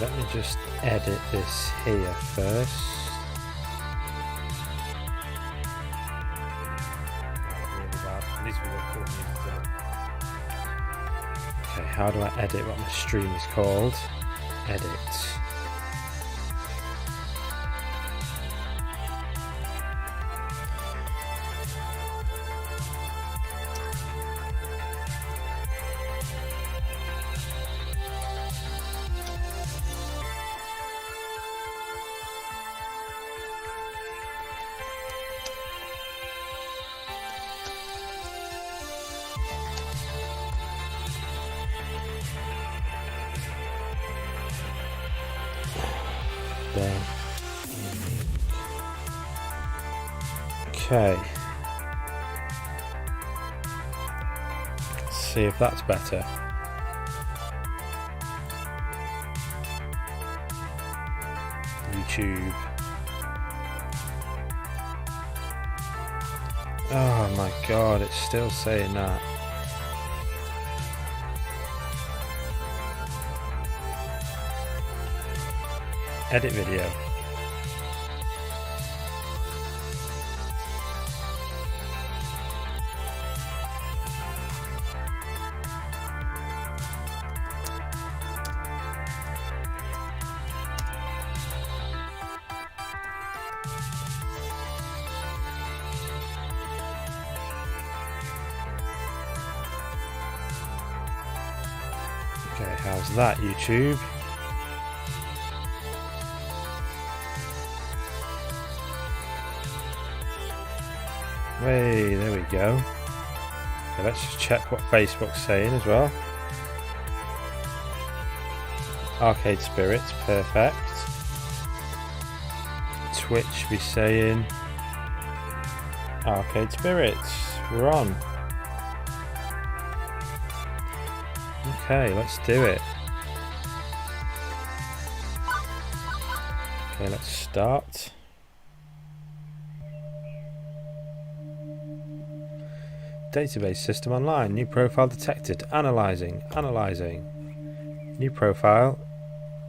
let me just edit this here first. Really bad. At least we got cool music in it. Okay, how do I edit what my stream is called? Edit. There. Okay. Let's see if that's better. YouTube. Oh my god, it's still saying that. Edit video. Okay, how's that, YouTube? Hey, there we go. Okay, let's just check what Facebook's saying as well. Arcade Spirits, perfect. Twitch be saying Arcade Spirits, we're on. Okay, let's do it. Okay, let's start. Database system online. New profile detected. Analyzing. New profile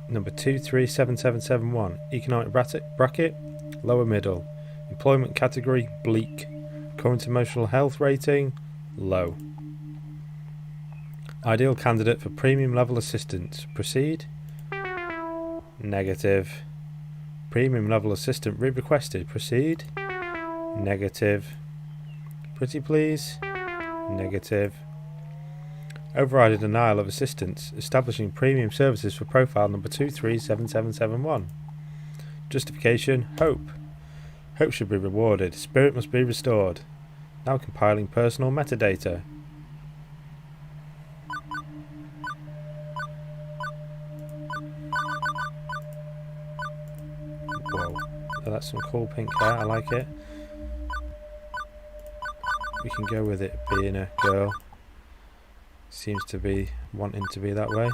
number 237771. Economic bracket lower middle. Employment category bleak. Current emotional health rating low. Ideal candidate for premium level assistance. Proceed. Negative. Premium level assistant re-requested. Proceed. Negative. Pretty please. Negative. Override a denial of assistance. Establishing premium services for profile number 237771. Justification. Hope. Hope should be rewarded. Spirit must be restored. Now compiling personal metadata. Whoa. Oh, that's some cool pink hair. I like it. We can go with it being a girl. Seems to be wanting to be that way.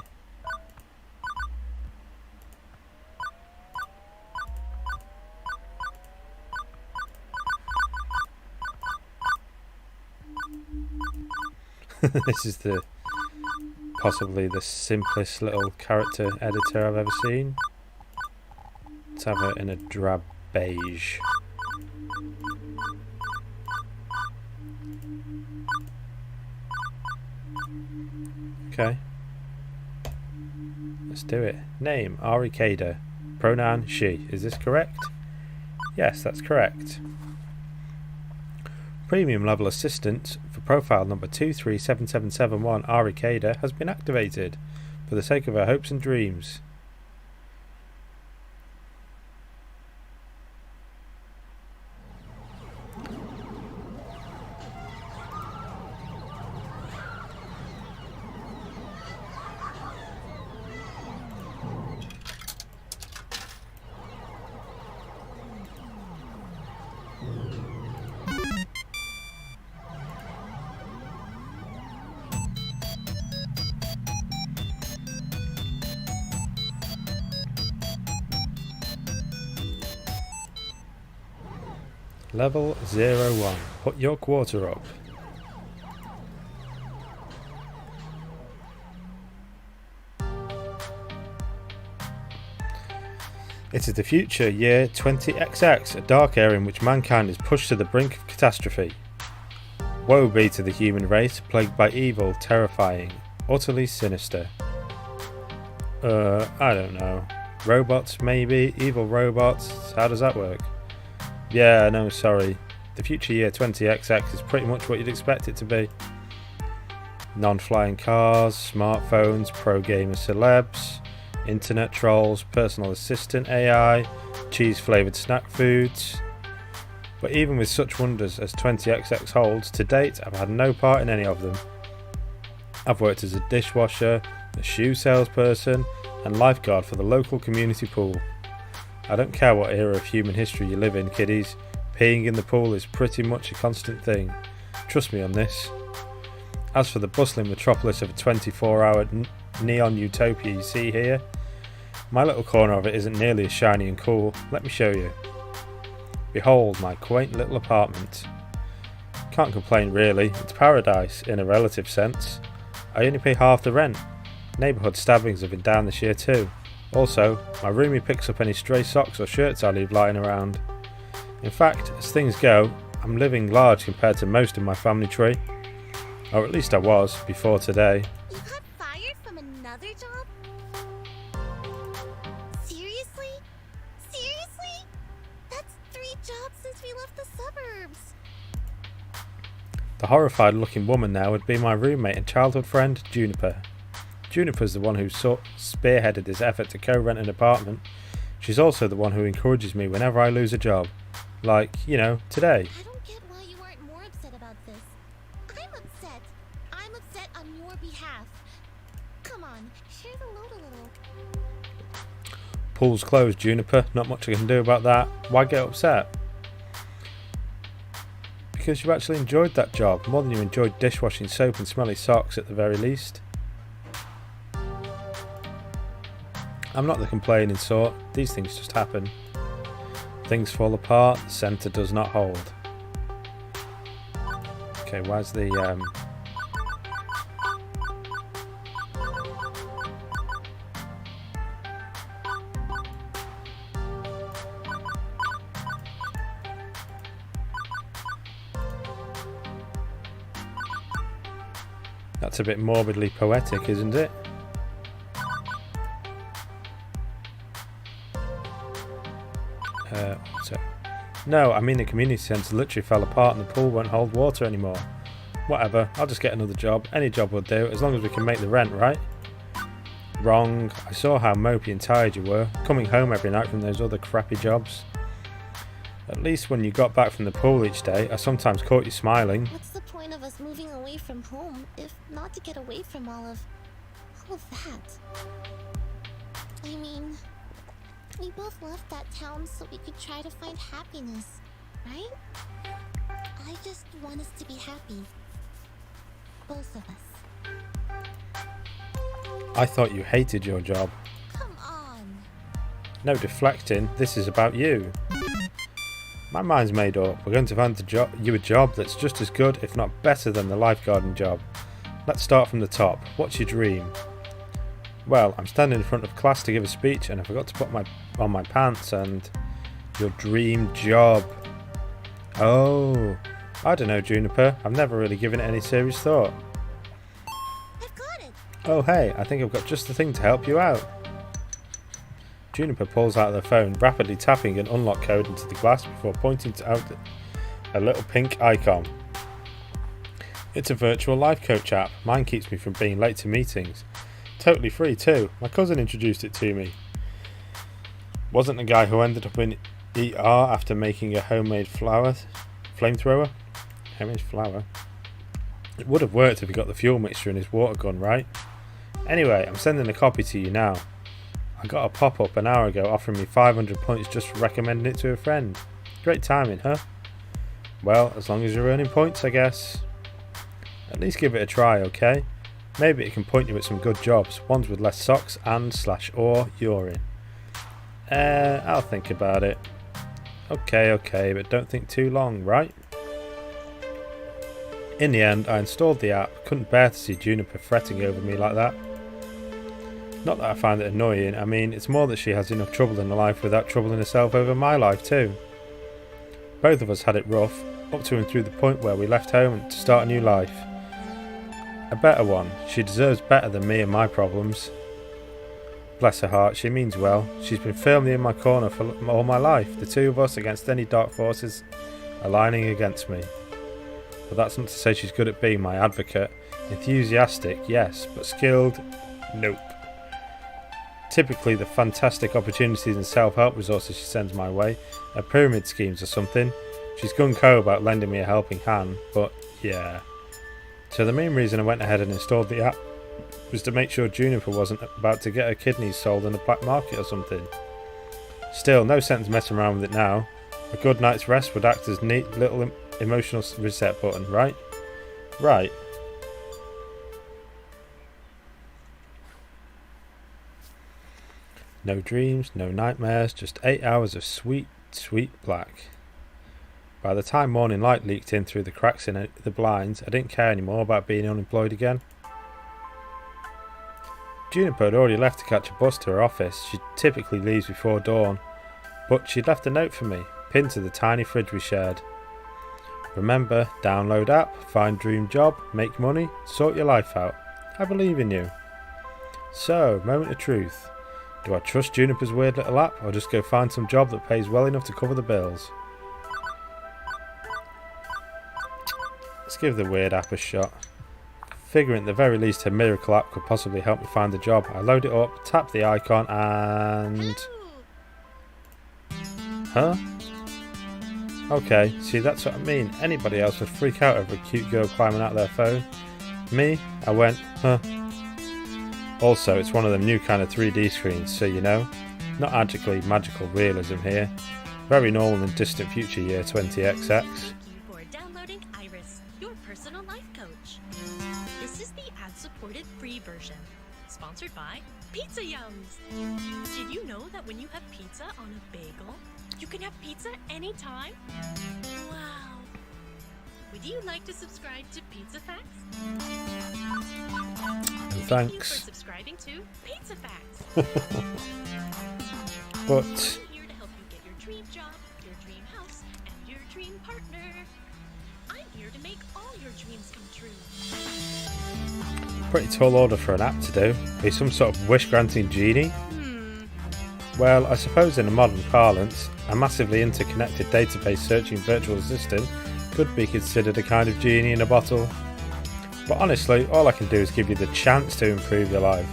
This is possibly the simplest little character editor I've ever seen. Let's have it in a drab beige. Okay. Let's do it. Name, Arikada. Pronoun, she. Is this correct? Yes, that's correct. Premium level assistant for profile number 237771 Arikada has been activated for the sake of her hopes and dreams. Level 01. Put your quarter up. It is the future, year 20XX, a dark era in which mankind is pushed to the brink of catastrophe. Woe be to the human race, plagued by evil, terrifying, utterly sinister. I don't know. Robots, maybe? Evil robots? How does that work? Yeah, no, sorry. The future year 20XX is pretty much what you'd expect it to be. Non-flying cars, smartphones, pro-gamer celebs, internet trolls, personal assistant AI, cheese-flavoured snack foods. But even with such wonders as 20XX holds, to date I've had no part in any of them. I've worked as a dishwasher, a shoe salesperson, and lifeguard for the local community pool. I don't care what era of human history you live in, kiddies, peeing in the pool is pretty much a constant thing. Trust me on this. As for the bustling metropolis of a 24-hour neon utopia you see here, my little corner of it isn't nearly as shiny and cool. Let me show you. Behold my quaint little apartment. Can't complain really, it's paradise in a relative sense. I only pay half the rent. Neighbourhood stabbings have been down this year too. Also, my roomie picks up any stray socks or shirts I leave lying around. In fact, as things go, I'm living large compared to most of my family tree. Or at least I was, before today. You got fired from another job? Seriously? Seriously? That's 3 jobs since we left the suburbs. The horrified looking woman now would be my roommate and childhood friend, Juniper. Juniper's the one who spearheaded this effort to co-rent an apartment. She's also the one who encourages me whenever I lose a job. Like, today. I don't get why you aren't more upset about this. I'm upset. I'm upset on your behalf. Come on, share the load a little. Pool's closed, Juniper. Not much I can do about that. Why get upset? Because you actually enjoyed that job, more than you enjoyed dishwashing soap and smelly socks at the very least. I'm not the complaining sort. These things just happen. Things fall apart, the centre does not hold. Okay, where's the That's a bit morbidly poetic, isn't it? No, I mean the community centre literally fell apart and the pool won't hold water anymore. Whatever, I'll just get another job. Any job will do, as long as we can make the rent, right? Wrong. I saw how mopey and tired you were, coming home every night from those other crappy jobs. At least when you got back from the pool each day, I sometimes caught you smiling. What's the point of us moving away from home if not to get away from all of that? I mean, we both left that town so we could try to find happiness, right? I just want us to be happy. Both of us. I thought you hated your job. Come on. No deflecting, this is about you. My mind's made up. We're going to find you a job that's just as good, if not better, than the lifeguarding job. Let's start from the top. What's your dream? Well, I'm standing in front of class to give a speech and I forgot to put on my pants and... Your dream job. Oh, I don't know, Juniper. I've never really given it any serious thought. I've got it. Oh hey, I think I've got just the thing to help you out. Juniper pulls out their phone, rapidly tapping an unlock code into the glass before pointing out a little pink icon. It's a virtual life coach app. Mine keeps me from being late to meetings. Totally free too. My cousin introduced it to me. Wasn't the guy who ended up in ER after making a homemade flamethrower? Homemade flower? It would have worked if he got the fuel mixture in his water gun, right? Anyway, I'm sending a copy to you now. I got a pop-up an hour ago offering me 500 points just for recommending it to a friend. Great timing, huh? Well, as long as you're earning points, I guess. At least give it a try, okay? Maybe it can point you at some good jobs, ones with less socks and/or urine. I'll think about it. Okay, but don't think too long, right? In the end, I installed the app. Couldn't bear to see Juniper fretting over me like that. Not that I find it annoying, I mean, it's more that she has enough trouble in her life without troubling herself over my life too. Both of us had it rough, up to and through the point where we left home to start a new life. A better one. She deserves better than me and my problems. Bless her heart, she means well. She's been firmly in my corner for all my life, the two of us against any dark forces aligning against me. But that's not to say she's good at being my advocate. Enthusiastic, yes, but skilled, nope. Typically the fantastic opportunities and self-help resources she sends my way are pyramid schemes or something. She's gung-ho about lending me a helping hand, but yeah. So the main reason I went ahead and installed the app was to make sure Juniper wasn't about to get her kidneys sold on the black market or something. Still, no sense messing around with it now. A good night's rest would act as a neat little emotional reset button, right? Right. No dreams, no nightmares, just 8 hours of sweet, sweet black. By the time morning light leaked in through the cracks in the blinds, I didn't care anymore about being unemployed again. Juniper had already left to catch a bus to her office. She typically leaves before dawn, but she'd left a note for me, pinned to the tiny fridge we shared. Remember, download app, find dream job, make money, sort your life out. I believe in you. So, moment of truth. Do I trust Juniper's weird little app, or just go find some job that pays well enough to cover the bills? Let's give the weird app a shot. Figuring at the very least her miracle app could possibly help me find a job, I load it up, tap the icon and... Huh? Okay, see that's what I mean. Anybody else would freak out over a cute girl climbing out their phone. Me? I went, huh. Also, it's one of them new kind of 3D screens, so you know. Not magical realism here. Very normal and distant future year 20XX. Thank you for downloading Iris, your personal life coach. This is the ad-supported free version, sponsored by Pizza Yums. Did you know that when you have pizza on a bagel, you can have pizza anytime? Wow. Would you like to subscribe to Pizza Facts? Thank you for Thanks. subscribing to Pizza Facts. But I'm here to help you get your dream job, your dream house, and your dream partner. I'm here to make all your dreams come true. pretty tall order for an app to do. Be some sort of wish-granting genie? Well, I suppose in a modern parlance, a massively interconnected database searching virtual assistant could be considered a kind of genie in a bottle. But honestly, all I can do is give you the chance to improve your life.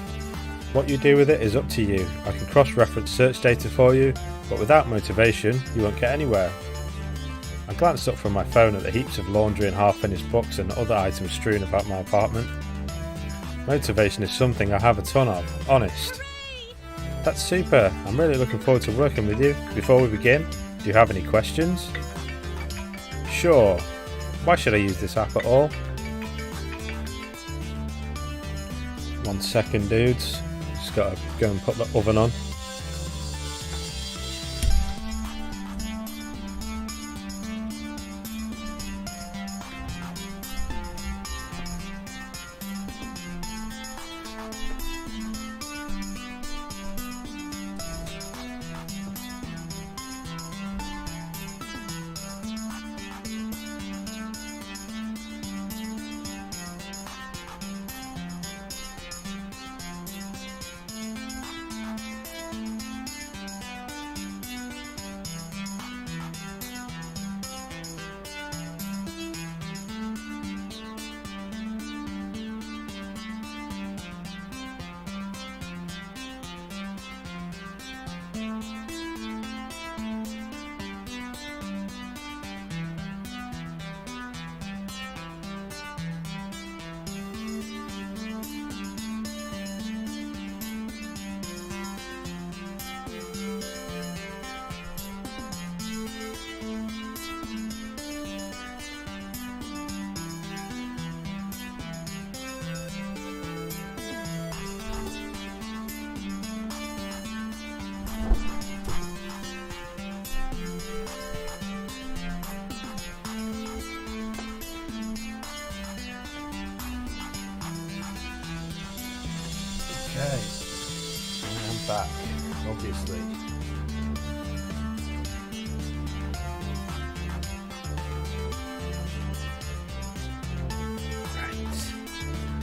What you do with it is up to you. I can cross-reference search data for you, but without motivation, you won't get anywhere. I glanced up from my phone at the heaps of laundry and half-finished books and other items strewn about my apartment. Motivation is something I have a ton of, honest. That's super. I'm really looking forward to working with you. Before we begin, do you have any questions? Sure. Why should I use this app at all? 1 second, dudes. Just gotta go and put the oven on. obviously.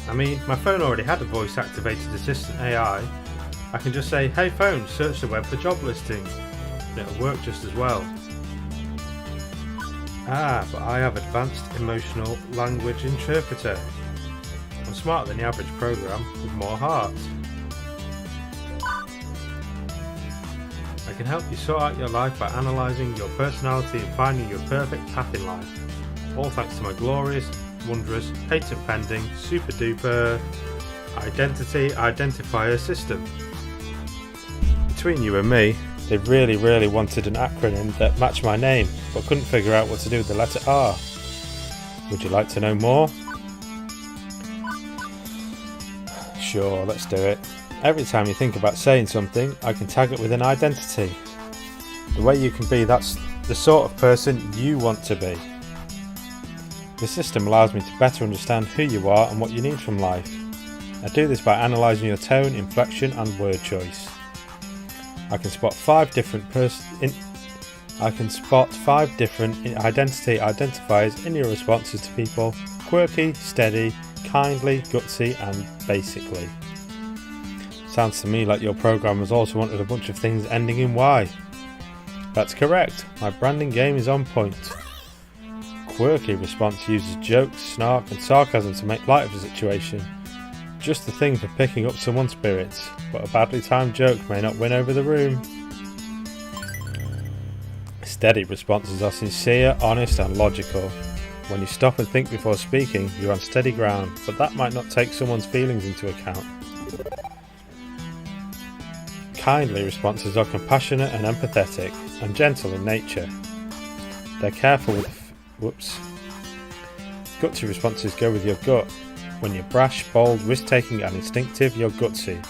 I mean, my phone already had a voice-activated assistant AI. I can just say, "Hey phone, search the web for job listings," and it'll work just as well. But I have advanced emotional language interpreter. I'm smarter than the average program with more heart. I can help you sort out your life by analysing your personality and finding your perfect path in life. All thanks to my glorious, wondrous, patent pending, super duper identity identifier system. Between you and me, they really wanted an acronym that matched my name, but couldn't figure out what to do with the letter R. Would you like to know more? Sure, let's do it. Every time you think about saying something, I can tag it with an identity. The way you can be, that's the sort of person you want to be. The system allows me to better understand who you are and what you need from life. I do this by analysing your tone, inflection and word choice. I can spot 5 different identity identifiers in your responses to people: quirky, steady, kindly, gutsy and basically. Sounds to me like your programmers also wanted a bunch of things ending in Y. That's correct, my branding game is on point. Quirky response uses jokes, snark and sarcasm to make light of the situation. Just the thing for picking up someone's spirits, but a badly timed joke may not win over the room. Steady responses are sincere, honest and logical. When you stop and think before speaking, you're on steady ground, but that might not take someone's feelings into account. Kindly responses are compassionate and empathetic, and gentle in nature. They're careful with Gutsy responses go with your gut. When you're brash, bold, risk-taking and instinctive, you're gutsy.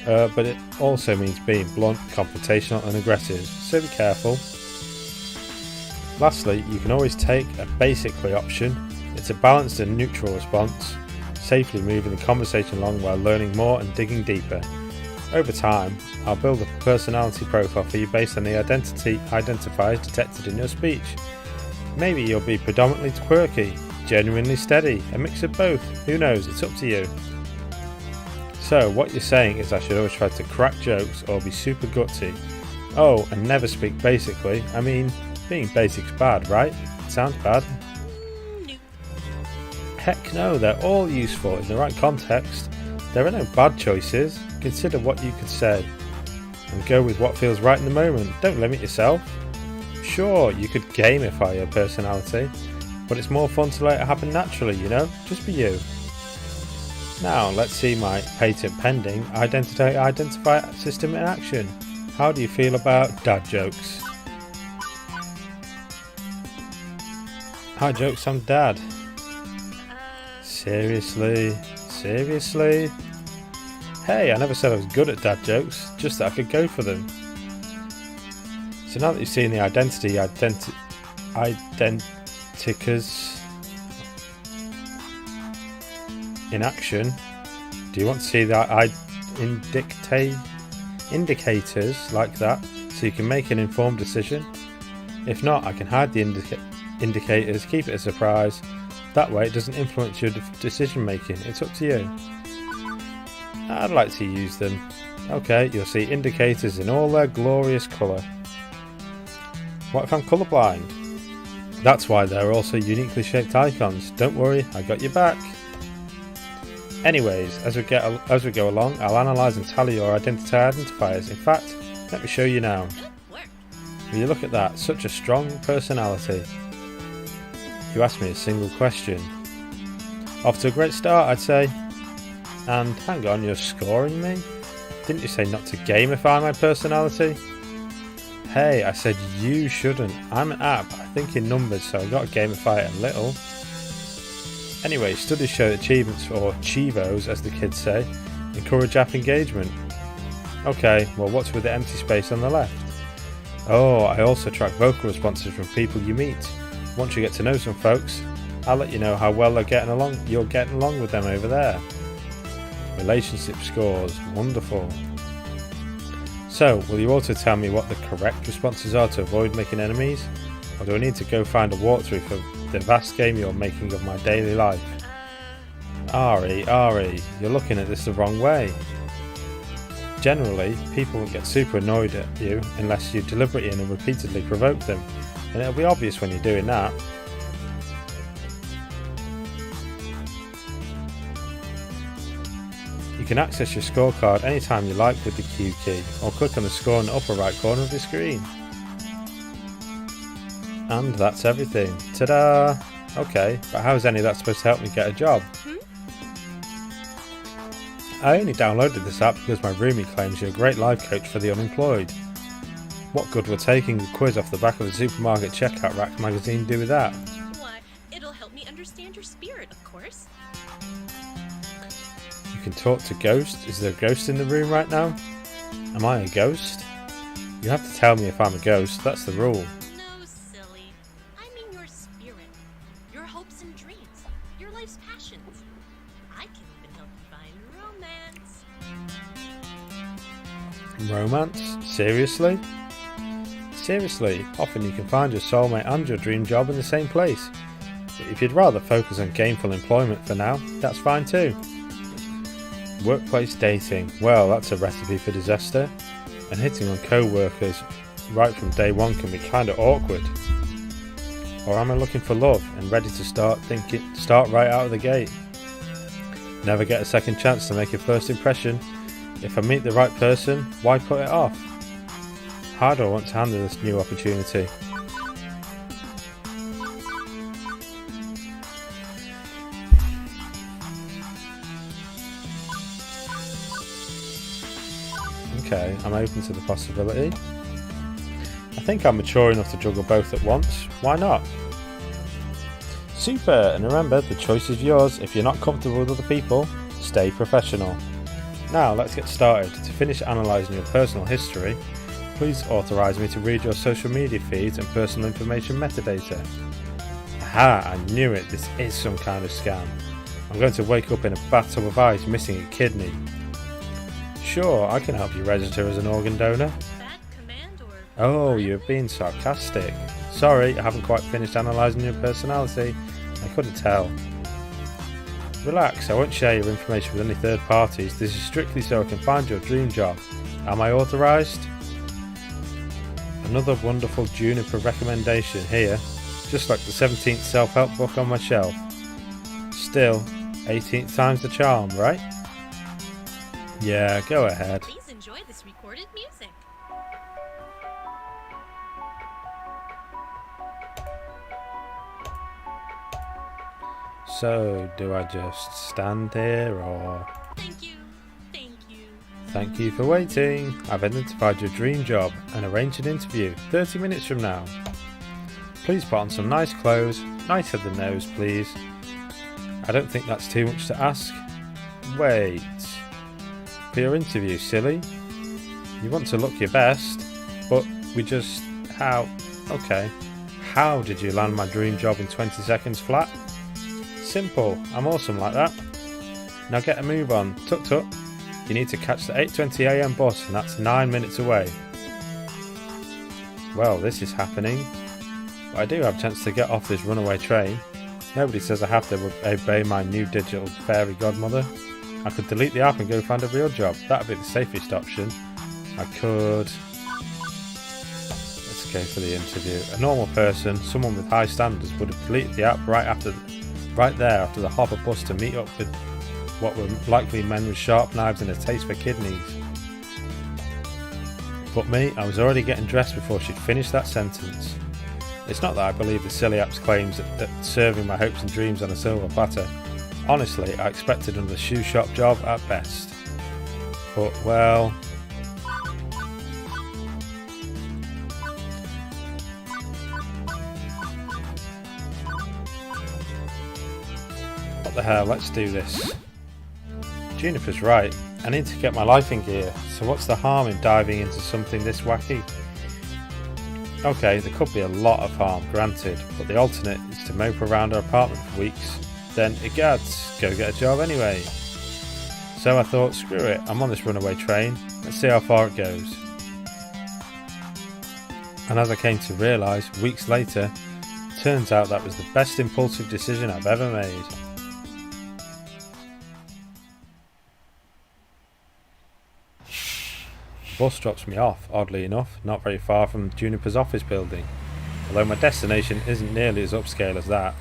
But it also means being blunt, confrontational and aggressive, so be careful. Lastly, you can always take a basically option. It's a balanced and neutral response, safely moving the conversation along while learning more and digging deeper. Over time, I'll build a personality profile for you based on the identity identifiers detected in your speech. Maybe you'll be predominantly quirky, genuinely steady, a mix of both, who knows, it's up to you. So what you're saying is I should always try to crack jokes or be super gutsy. Oh, and never speak basically. I mean, being basic's bad, right? It sounds bad. Heck no, they're all useful in the right context. There are no bad choices. Consider what you could say and go with what feels right in the moment. Don't limit yourself. Sure, you could gamify your personality, but it's more fun to let it happen naturally, you know? Just be you. Now, let's see my patent pending identity identifier system in action. How do you feel about dad jokes? How jokes on dad? Seriously? Seriously? Hey, I never said I was good at dad jokes, just that I could go for them. So now that you've seen the identicas in action, do you want to see that indicators like that so you can make an informed decision? If not, I can hide the indicators, keep it a surprise. That way it doesn't influence your decision making. It's up to you. I'd like to use them. Okay, you'll see indicators in all their glorious colour. What if I'm colourblind? That's why they're also uniquely shaped icons. Don't worry, I got your back. Anyways, as we go along, I'll analyse and tally your identity identifiers. In fact, let me show you now. Will you look at that? Such a strong personality. You asked me a single question. Off to a great start, I'd say. And hang on, you're scoring me? Didn't you say not to gamify my personality? Hey, I said you shouldn't. I'm an app, I think in numbers, so I gotta gamify it a little. Anyway, studies show that achievements, or Chivos as the kids say, encourage app engagement. Okay, well what's with the empty space on the left? Oh, I also track vocal responses from people you meet. Once you get to know some folks, I'll let you know how well you're getting along with them over there. Relationship scores, wonderful. So, will you also tell me what the correct responses are to avoid making enemies? Or do I need to go find a walkthrough for the vast game you're making of my daily life? Ari, you're looking at this the wrong way. Generally, people will get super annoyed at you unless you deliberately and repeatedly provoke them, and it'll be obvious when you're doing that. You can access your scorecard anytime you like with the Q key, or click on the score in the upper right corner of the screen. And that's everything. Ta-da! Okay, but how is any of that supposed to help me get a job? I only downloaded this app because my roomie claims you're a great life coach for the unemployed. What good will taking a quiz off the back of a supermarket checkout rack magazine do with that? Why, it'll help me understand your spirit, of course. You can talk to ghosts. Is there a ghost in the room right now? Am I a ghost? You have to tell me if I'm a ghost, that's the rule. No, silly. I mean your spirit. Your hopes and dreams. Your life's passions. I can even help you find romance. Romance? Seriously? Seriously, often you can find your soulmate and your dream job in the same place. But if you'd rather focus on gainful employment for now, that's fine too. Workplace dating. Well, that's a recipe for disaster. And hitting on co-workers right from day one can be kinda awkward. Or am I looking for love and ready to start right out of the gate? Never get a second chance to make a first impression. If I meet the right person, why put it off? How do I want to handle this new opportunity? Okay, I'm open to the possibility. I think I'm mature enough to juggle both at once. Why not? Super! And remember, the choice is yours. If you're not comfortable with other people, stay professional. Now, let's get started. To finish analysing your personal history, please authorise me to read your social media feeds and personal information metadata. Aha, I knew it. This is some kind of scam. I'm going to wake up in a bathtub of ice missing a kidney. Sure, I can help you register as an organ donor. Bad command or... Oh, you're being sarcastic. Sorry, I haven't quite finished analysing your personality. I couldn't tell. Relax, I won't share your information with any third parties. This is strictly so I can find your dream job. Am I authorised? Another wonderful Juniper recommendation here, just like the 17th self-help book on my shelf. Still, 18th time's the charm, right? Yeah, go ahead. Please enjoy this recorded music. So, do I just stand here or... Thank you. Thank you. Thank you for waiting. I've identified your dream job and arranged an interview 30 minutes from now. Please put on some nice clothes, nicer than those, please. I don't think that's too much to ask. Wait. For your interview, silly? You want to look your best, but we just... How? Okay. How did you land my dream job in 20 seconds flat? Simple. I'm awesome like that. Now get a move on. Tut tut. You need to catch the 8:20 AM bus and that's 9 minutes away. Well, this is happening. But I do have a chance to get off this runaway train. Nobody says I have to obey my new digital fairy godmother. I could delete the app and go find a real job. That would be the safest option. I could... Let's go for the interview. A normal person, someone with high standards, would have deleted the app right there after the hopper bus to meet up with what were likely men with sharp knives and a taste for kidneys. But me, I was already getting dressed before she'd finished that sentence. It's not that I believe the silly app's claims that serving my hopes and dreams on a silver platter. Honestly, I expected another shoe shop job at best. But, well... What the hell, let's do this. Juniper's right. I need to get my life in gear, so what's the harm in diving into something this wacky? Okay, there could be a lot of harm, granted, but the alternate is to mope around our apartment for weeks. Then, egads, go get a job anyway. So I thought, screw it, I'm on this runaway train, let's see how far it goes. And as I came to realise weeks later, turns out that was the best impulsive decision I've ever made. The bus drops me off, oddly enough, not very far from Juniper's office building, although my destination isn't nearly as upscale as that.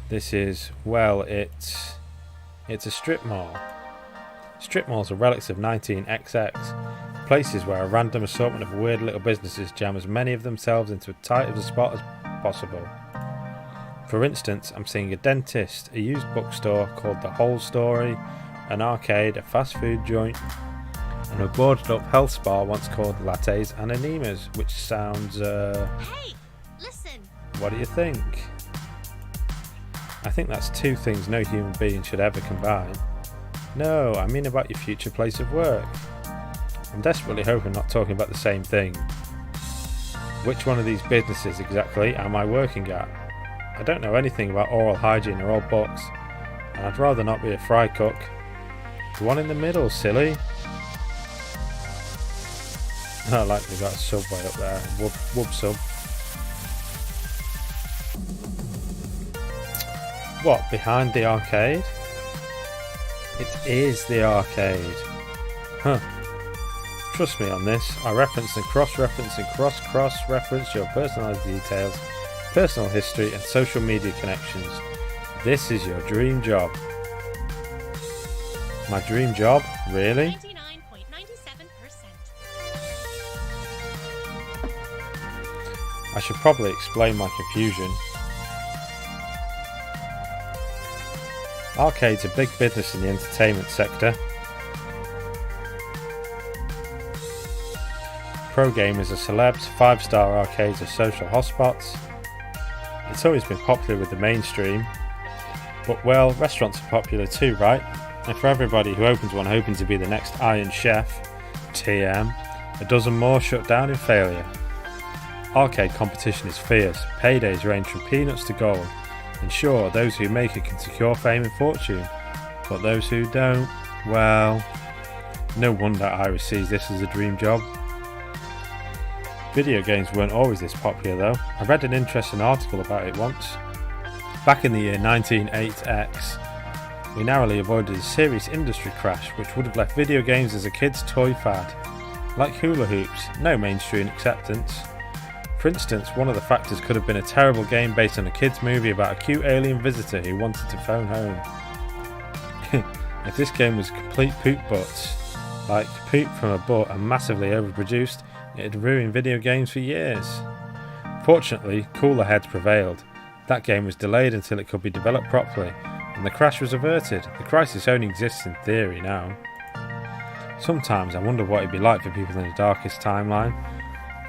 This is, well, it's a strip mall. Strip malls are relics of 19XX, places where a random assortment of weird little businesses jam as many of themselves into as tight of a spot as possible. For instance, I'm seeing a dentist, a used bookstore called The Whole Story, an arcade, a fast food joint, and a boarded up health spa once called Lattes and Anemas, which sounds, Hey, listen. what do you think? I think that's two things no human being should ever combine. No, I mean about your future place of work. I'm desperately hoping not talking about the same thing. Which one of these businesses exactly am I working at? I don't know anything about oral hygiene or old books, and I'd rather not be a fry cook. The one in the middle, silly. I like they've got a Subway up there, Wub Sub. What, behind the arcade? It is the arcade. Huh. Trust me on this, I reference and cross-reference and cross-reference your personality details, personal history and social media connections. This is your dream job. My dream job? Really? 99.97%. I should probably explain my confusion. Arcades are big business in the entertainment sector. Pro gamers are celebs, 5-star arcades are social hotspots. It's always been popular with the mainstream, but well, restaurants are popular too, right? And for everybody who opens one hoping to be the next Iron Chef, TM, a dozen more shut down in failure. Arcade competition is fierce, paydays range from peanuts to gold, and sure, those who make it can secure fame and fortune, but those who don't, well, no wonder Iris sees this as a dream job. Video games weren't always this popular though. I read an interesting article about it once. Back in the year 1908X, we narrowly avoided a serious industry crash which would have left video games as a kid's toy fad. Like hula hoops, no mainstream acceptance. For instance, one of the factors could have been a terrible game based on a kids' movie about a cute alien visitor who wanted to phone home. If this game was complete poop butts, like poop from a butt and massively overproduced, it'd ruin video games for years. Fortunately, cooler heads prevailed. That game was delayed until it could be developed properly, and the crash was averted. The crisis only exists in theory now. Sometimes I wonder what it'd be like for people in the darkest timeline,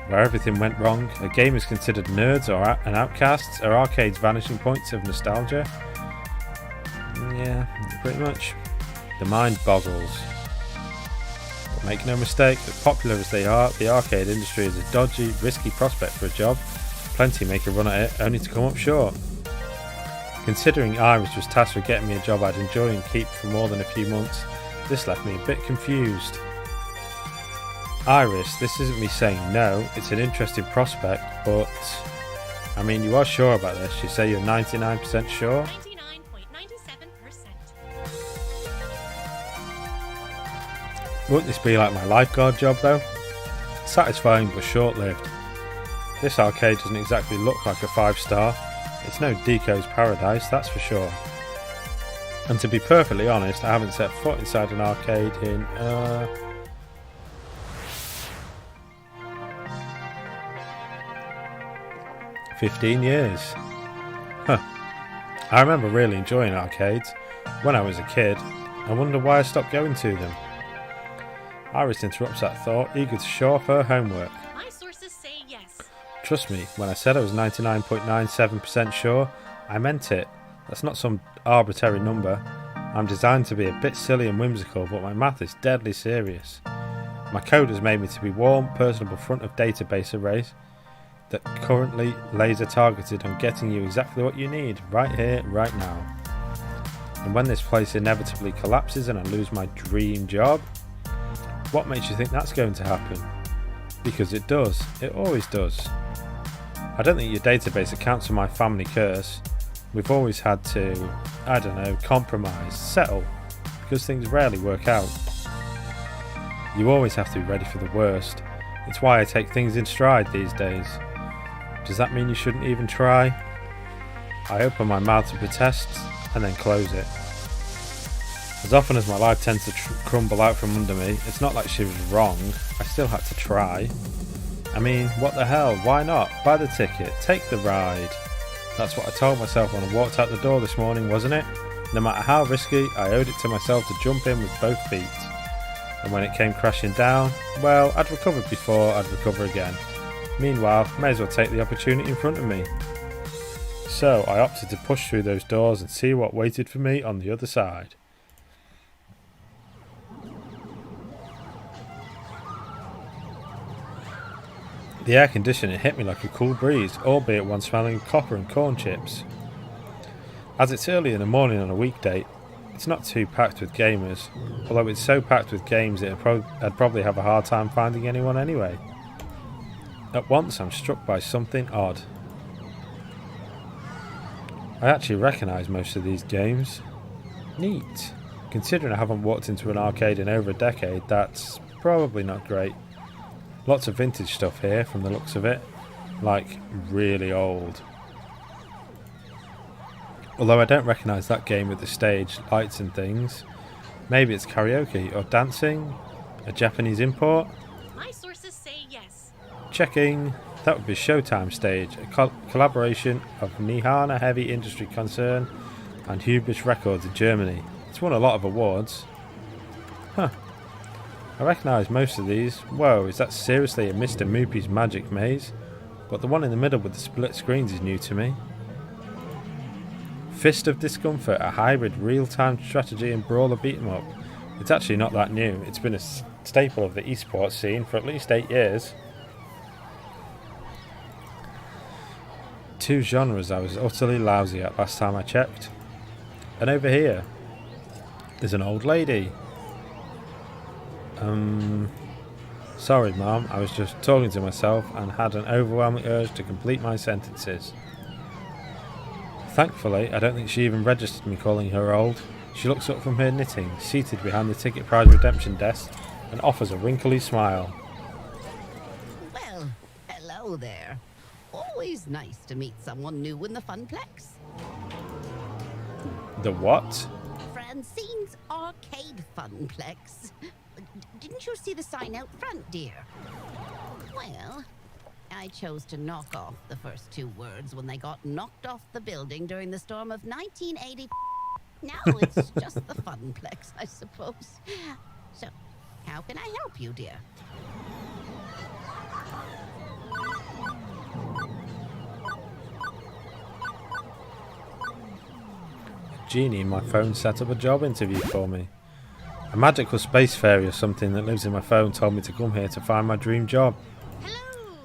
where everything went wrong. Are gamers considered nerds and outcasts? Are arcades vanishing points of nostalgia? Yeah, pretty much. The mind boggles. But make no mistake, as popular as they are, the arcade industry is a dodgy, risky prospect for a job. Plenty make a run at it, only to come up short. Considering Iris was tasked with getting me a job I'd enjoy and keep for more than a few months, this left me a bit confused. Iris, this isn't me saying no, it's an interesting prospect, but I mean, you are sure about this? You say you're 99% sure? 99.97%. Wouldn't this be like my lifeguard job though? Satisfying but short-lived. This arcade doesn't exactly look like a 5-star. It's no Deco's paradise, that's for sure. And to be perfectly honest, I haven't set foot inside an arcade in 15 years. Huh. I remember really enjoying arcades when I was a kid. I wonder why I stopped going to them. Iris interrupts that thought, eager to show off her homework. My sources say yes. Trust me, when I said I was 99.97% sure, I meant it. That's not some arbitrary number. I'm designed to be a bit silly and whimsical, but my math is deadly serious. My code has made me to be warm, personable front of database arrays that currently laser targeted on getting you exactly what you need, right here, right now. And when this place inevitably collapses and I lose my dream job, what makes you think that's going to happen? Because it does. It always does. I don't think your database accounts for my family curse. We've always had to, I don't know, compromise, settle, because things rarely work out. You always have to be ready for the worst. It's why I take things in stride these days. Does that mean you shouldn't even try? I open my mouth to protest and then close it. As often as my life tends to crumble out from under me, it's not like she was wrong. I still had to try. I mean, what the hell, why not? Buy the ticket, take the ride. That's what I told myself when I walked out the door this morning, wasn't it? No matter how risky, I owed it to myself to jump in with both feet. And when it came crashing down, well, I'd recovered before, I'd recover again. Meanwhile, may as well take the opportunity in front of me. So I opted to push through those doors and see what waited for me on the other side. The air conditioning hit me like a cool breeze, albeit one smelling of copper and corn chips. As it's early in the morning on a weekday, it's not too packed with gamers, although it's so packed with games that I'd probably have a hard time finding anyone anyway. At once I'm struck by something odd. I actually recognise most of these games. Neat. Considering I haven't walked into an arcade in over a decade, that's probably not great. Lots of vintage stuff here from the looks of it, like really old. Although I don't recognise that game with the stage, lights and things. Maybe it's karaoke or dancing? A Japanese import? My sources say yes. Checking. That would be Showtime Stage, a collaboration of Nihana Heavy Industry Concern and Hubris Records in Germany. It's won a lot of awards. Huh. I recognise most of these. Whoa, is that seriously a Mr. Moopy's Magic Maze? But the one in the middle with the split screens is new to me. Fist of Discomfort, a hybrid real-time strategy and brawler beat-em-up. It's actually not that new. It's been a staple of the esports scene for at least 8 years. 2 genres I was utterly lousy at last time I checked. And over here, there's an old lady. Sorry Mom, I was just talking to myself and had an overwhelming urge to complete my sentences. Thankfully, I don't think she even registered me calling her old. She looks up from her knitting, seated behind the ticket prize redemption desk, and offers a wrinkly smile. Well, hello there. Always nice to meet someone new in the Funplex. The what? Francine's Arcade Funplex. Didn't you see the sign out front, dear? Well, I chose to knock off the first 2 words when they got knocked off the building during the storm of 1980. Now it's just the Funplex, I suppose. So, how can I help you, dear? Genie in my phone set up a job interview for me. A magical space fairy or something that lives in my phone told me to come here to find my dream job. Hello!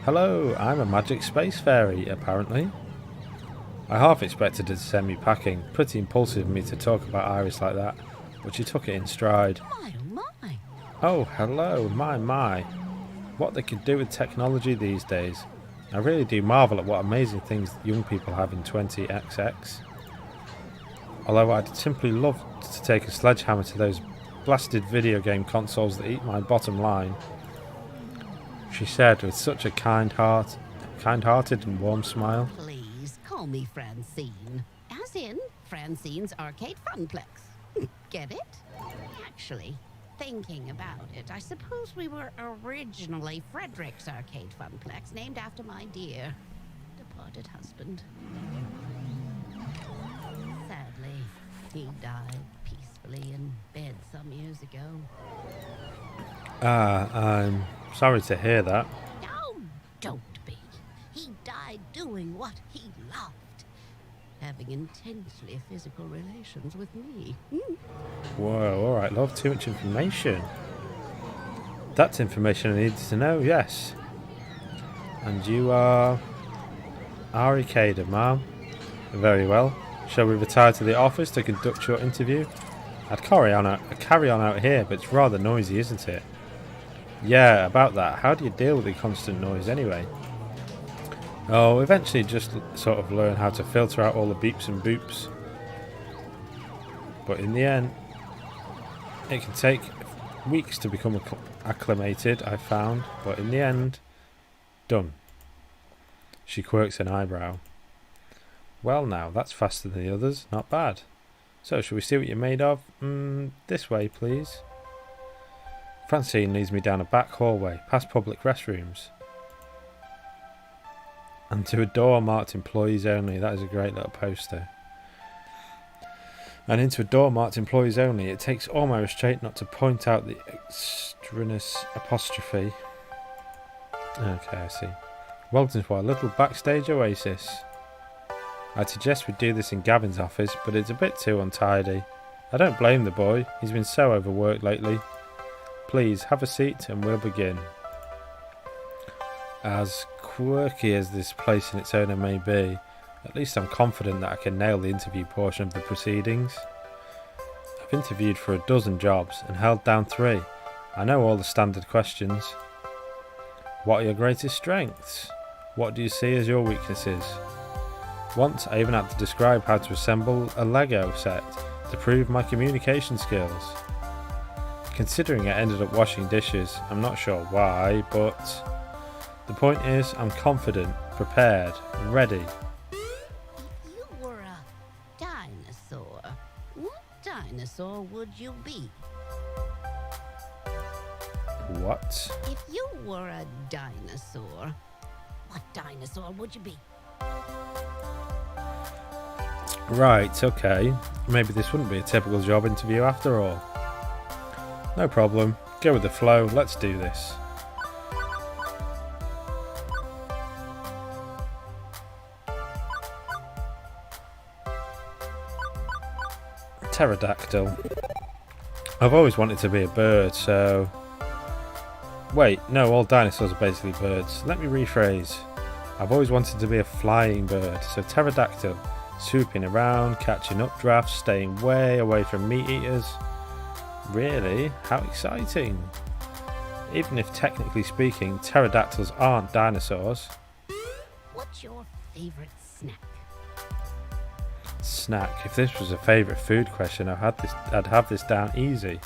Hello, I'm a magic space fairy, apparently. I half expected her to send me packing. Pretty impulsive of me to talk about Iris like that, but she took it in stride. My, oh my. Oh, hello, my. What they can do with technology these days. I really do marvel at what amazing things young people have in 20XX. Although I'd simply love to take a sledgehammer to those blasted video game consoles that eat my bottom line, she said with such a kind-hearted and warm smile. Please call me Francine. As in Francine's Arcade Funplex. Get it? Actually, thinking about it, I suppose we were originally Frederick's Arcade Funplex, named after my dear departed husband. Sadly, he died peacefully in bed some years ago. I'm sorry to hear that. No, don't be. He died doing what he loved. Having intensely physical relations with me. Whoa, alright, love, too much information. That's information I needed to know, yes. And you are Ari Kader, ma'am. Very well. Shall we retire to the office to conduct your interview? I'd carry on out here, but it's rather noisy, isn't it? Yeah, about that. How do you deal with the constant noise anyway? Oh, eventually just sort of learn how to filter out all the beeps and boops. But in the end, it can take weeks to become acclimated, I found. But in the end, done. She quirks an eyebrow. Well now, that's faster than the others. Not bad. So, shall we see what you're made of? This way, please. Francine leads me down a back hallway, past public restrooms, and to a door marked employees only. That is a great little poster. And into a door marked employees only. It takes all my restraint not to point out the extraneous apostrophe. Okay, I see. Welcome to our little backstage oasis. I'd suggest we do this in Gavin's office, but it's a bit too untidy. I don't blame the boy. He's been so overworked lately. Please, have a seat and we'll begin. As quirky as this place in its owner may be, at least I'm confident that I can nail the interview portion of the proceedings. I've interviewed for 12 jobs and held down 3. I know all the standard questions. What are your greatest strengths? What do you see as your weaknesses? Once I even had to describe how to assemble a Lego set to prove my communication skills. Considering I ended up washing dishes, I'm not sure why, but the point is I'm confident, prepared, ready. If you were a dinosaur, what dinosaur would you be? What? If you were a dinosaur, what dinosaur would you be? Right, okay. Maybe this wouldn't be a typical job interview after all. No problem. Go with the flow. Let's do this. Pterodactyl. I've always wanted to be a bird, so... Wait, no, all dinosaurs are basically birds. Let me rephrase. I've always wanted to be a flying bird, so pterodactyl. Swooping around, catching updrafts, staying way away from meat eaters. Really? How exciting. Even if technically speaking, pterodactyls aren't dinosaurs. What's your favourite snack? Snack. If this was a favourite food question, I'd have this down easy.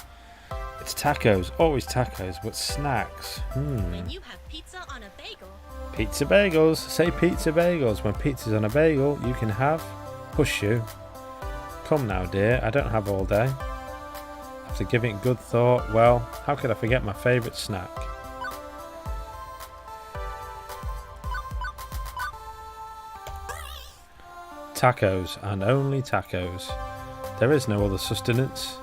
It's tacos. Always tacos, but snacks. When you have pizza on a bagel. Pizza bagels. Say pizza bagels. When pizza's on a bagel, you can have... Push you. Come now, dear. I don't have all day. After giving it good thought, well, how could I forget my favourite snack? Tacos, and only tacos. There is no other sustenance.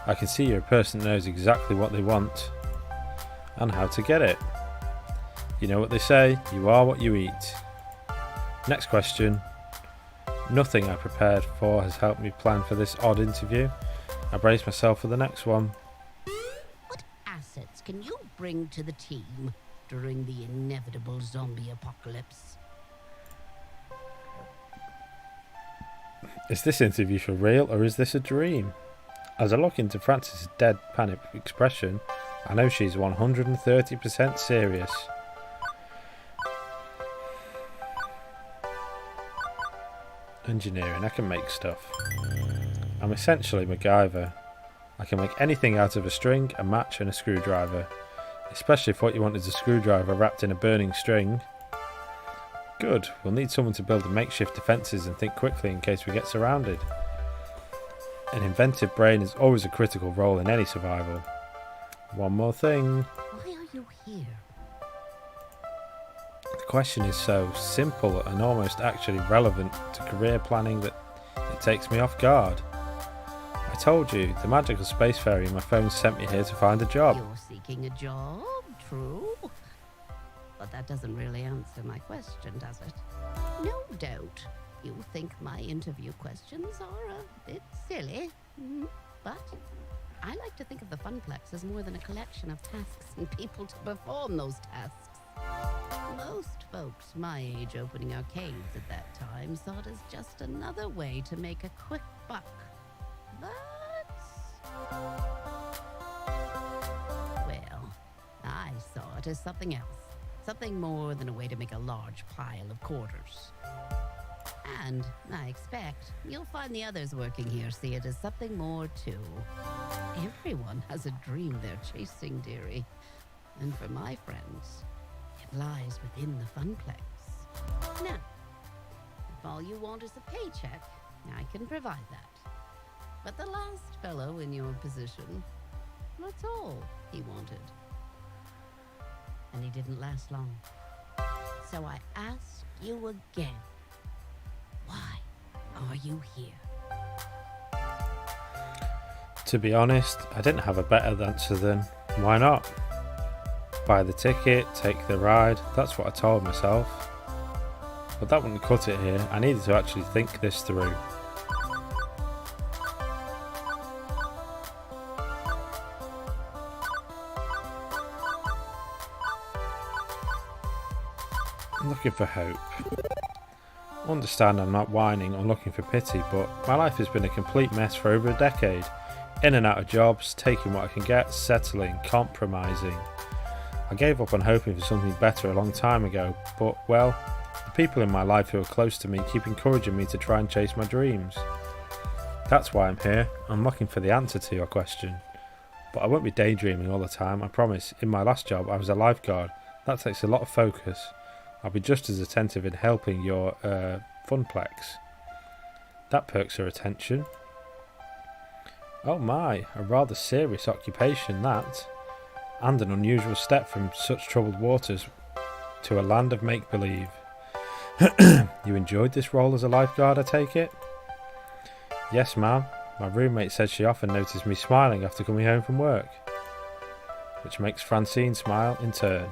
I can see you're a person that knows exactly what they want and how to get it. You know what they say, you are what you eat. Next question. Nothing I prepared for has helped me plan for this odd interview. I brace myself for the next one. What assets can you bring to the team during the inevitable zombie apocalypse? Is this interview for real or is this a dream? As I look into Frances' dead panic expression, I know she's 130% serious. Engineering, I can make stuff. I'm essentially MacGyver. I can make anything out of a string, a match and a screwdriver. Especially if what you want is a screwdriver wrapped in a burning string. Good, we'll need someone to build makeshift defences and think quickly in case we get surrounded. An inventive brain is always a critical role in any survival. One more thing. Why are you here? The question is so simple and almost actually relevant to career planning that it takes me off guard. I told you, the magical space fairy in my phone sent me here to find a job. You're seeking a job, true. But that doesn't really answer my question, does it? No doubt you think my interview questions are a bit silly, but I like to think of the Funplex as more than a collection of tasks and people to perform those tasks. Most folks my age opening arcades at that time saw it as just another way to make a quick buck. But... well, I as something else. Something more than a way to make a large pile of quarters. And I expect you'll find the others working here see it as something more too. Everyone has a dream they're chasing, dearie. And for my friends, it lies within the Funplex. Now, if all you want is a paycheck, I can provide that. But the last fellow in your position, that's all he wanted. And he didn't last long. So I ask you again, why are you here? To be honest, I didn't have a better answer than, why not? Buy the ticket, take the ride, that's what I told myself. But that wouldn't cut it here, I needed to actually think this through. I'm looking for hope. Understand I'm not whining or looking for pity, but my life has been a complete mess for over a decade. In and out of jobs, taking what I can get, settling, compromising. I gave up on hoping for something better a long time ago, but, well, the people in my life who are close to me keep encouraging me to try and chase my dreams. That's why I'm here. I'm looking for the answer to your question. But I won't be daydreaming all the time, I promise. In my last job, I was a lifeguard. That takes a lot of focus. I'll be just as attentive in helping your Funplex. That perks her attention. Oh my, a rather serious occupation that. And an unusual step from such troubled waters to a land of make-believe. You enjoyed this role as a lifeguard, I take it? Yes, ma'am. My roommate said she often noticed me smiling after coming home from work. Which makes Francine smile in turn.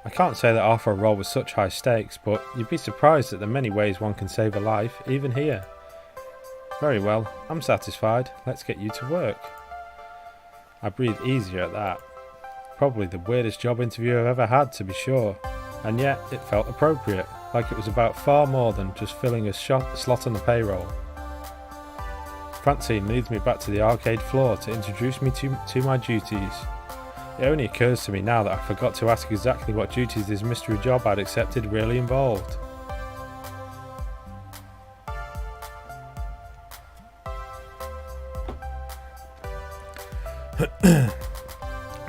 I can't say that I offer a role with such high stakes, but you'd be surprised at the many ways one can save a life, even here. Very well, I'm satisfied. Let's get you to work. I breathed easier at that. Probably the weirdest job interview I've ever had, to be sure. And yet, it felt appropriate, like it was about far more than just filling a slot on the payroll. Francine leads me back to the arcade floor to introduce me to my duties. It only occurs to me now that I forgot to ask exactly what duties this mystery job I'd accepted really involved.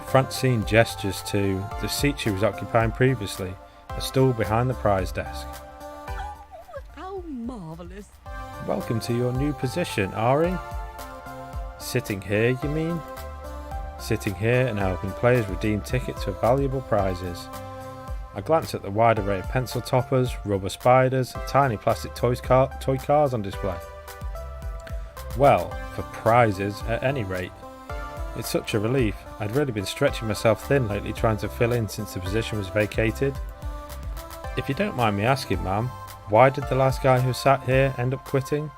Francine gestures to the seat she was occupying previously, a stool behind the prize desk. How marvellous. Welcome to your new position, Ari. Sitting here, you mean? Sitting here and helping players redeem tickets for valuable prizes. I glance at the wide array of pencil toppers, rubber spiders, and tiny plastic toy cars on display. Well, for prizes at any rate. It's such a relief. I'd really been stretching myself thin lately trying to fill in since the position was vacated. If you don't mind me asking, ma'am, why did the last guy who sat here end up quitting?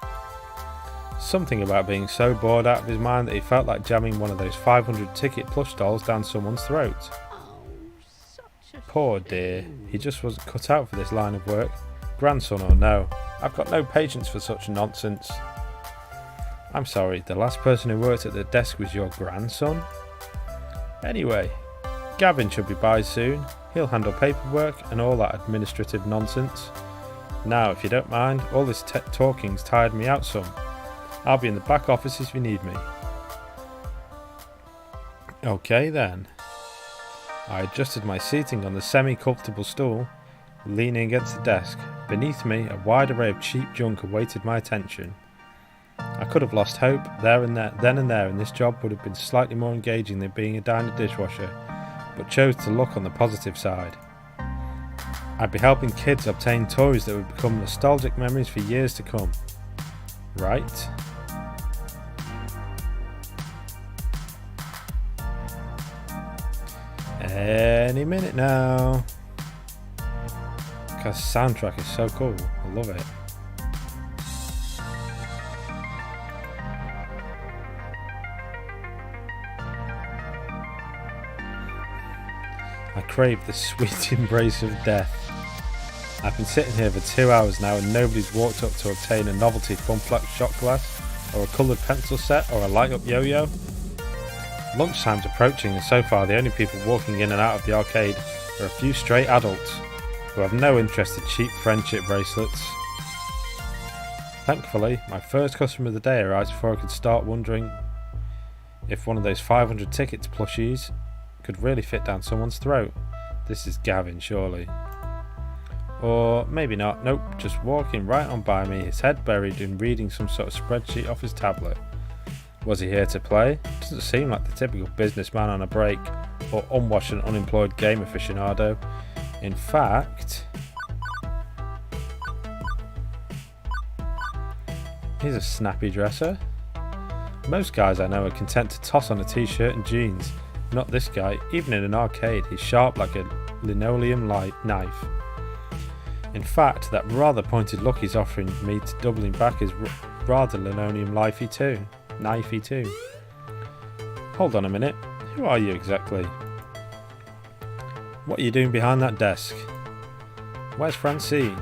Something about being so bored out of his mind that he felt like jamming one of those 500 ticket plush dolls down someone's throat. Oh, such a Poor dear, he just wasn't cut out for this line of work. Grandson or no, I've got no patience for such nonsense. I'm sorry, the last person who worked at the desk was your grandson? Anyway, Gavin should be by soon. He'll handle paperwork and all that administrative nonsense. Now, if you don't mind, all this talking's tired me out some. I'll be in the back office if you need me. Okay then. I adjusted my seating on the semi-comfortable stool, leaning against the desk. Beneath me, a wide array of cheap junk awaited my attention. I could have lost hope then and there, and this job would have been slightly more engaging than being a diner dishwasher, but chose to look on the positive side. I'd be helping kids obtain toys that would become nostalgic memories for years to come. Right? Any minute now. Because the soundtrack is so cool. I love it. I crave the sweet embrace of death. I've been sitting here for 2 hours now and nobody's walked up to obtain a novelty Funplex shot glass, or a coloured pencil set, or a light up yo-yo. Lunchtime's approaching, and so far the only people walking in and out of the arcade are a few stray adults who have no interest in cheap friendship bracelets. Thankfully, my first customer of the day arrives before I could start wondering if one of those 500 tickets plushies could really fit down someone's throat. This is Gavin, surely. Or maybe not. Nope, just walking right on by me, his head buried in reading some sort of spreadsheet off his tablet. Was he here to play? Doesn't seem like the typical businessman on a break, or unwashed and unemployed game aficionado. In fact, he's a snappy dresser. Most guys I know are content to toss on a t-shirt and jeans. Not this guy. Even in an arcade, he's sharp like a linoleum knife. In fact, that rather pointed look he's offering me to doubling back is rather linoleum knifey too. Hold on a minute. Who are you exactly? What are you doing behind that desk? Where's Francine?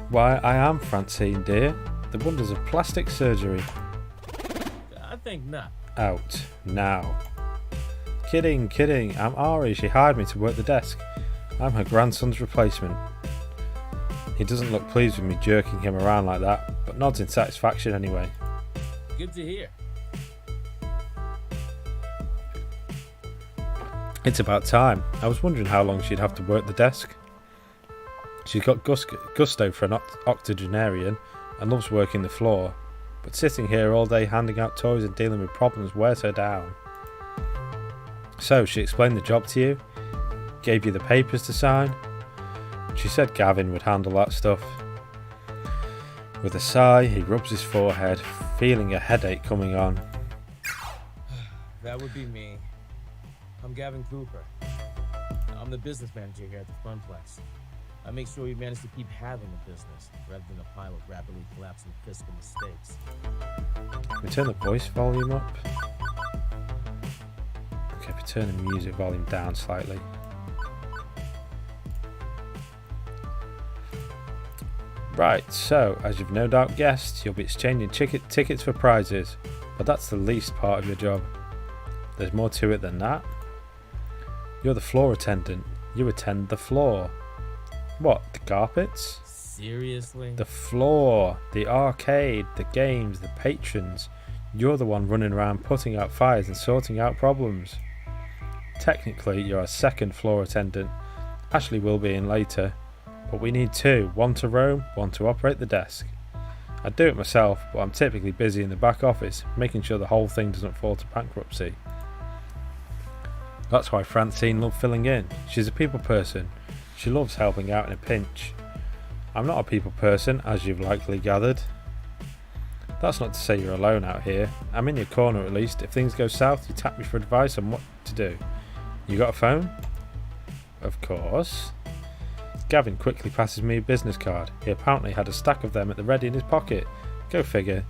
Why, I am Francine, dear. The wonders of plastic surgery. I think not. Out. Now. Kidding. I'm Ari. She hired me to work the desk. I'm her grandson's replacement. He doesn't look pleased with me jerking him around like that, but nods in satisfaction anyway. Good to hear. It's about time. I was wondering how long she'd have to work the desk. She's got gusto for an octogenarian and loves working the floor, but sitting here all day handing out toys and dealing with problems wears her down. So, she explained the job to you? Gave you the papers to sign? She said Gavin would handle that stuff. With a sigh, he rubs his forehead, feeling a headache coming on. That would be me. I'm Gavin Cooper. I'm the business manager here at the Funplex. I make sure you manage to keep having a business rather than a pile of rapidly collapsing fiscal mistakes. Can we turn the voice volume up? Okay, if we turn the music volume down slightly. Right, so, as you've no doubt guessed, you'll be exchanging tickets for prizes, but that's the least part of your job. There's more to it than that. You're the floor attendant. You attend the floor. What, the carpets? Seriously? The floor, the arcade, the games, the patrons. You're the one running around putting out fires and sorting out problems. Technically, you're a second floor attendant. Ashley will be in later. But we need two, one to roam, one to operate the desk. I do it myself, but I'm typically busy in the back office, making sure the whole thing doesn't fall to bankruptcy. That's why Francine loved filling in. She's a people person. She loves helping out in a pinch. I'm not a people person, as you've likely gathered. That's not to say you're alone out here. I'm in your corner at least. If things go south, you tap me for advice on what to do. You got a phone? Of course. Gavin quickly passes me a business card. He apparently had a stack of them at the ready in his pocket. Go figure.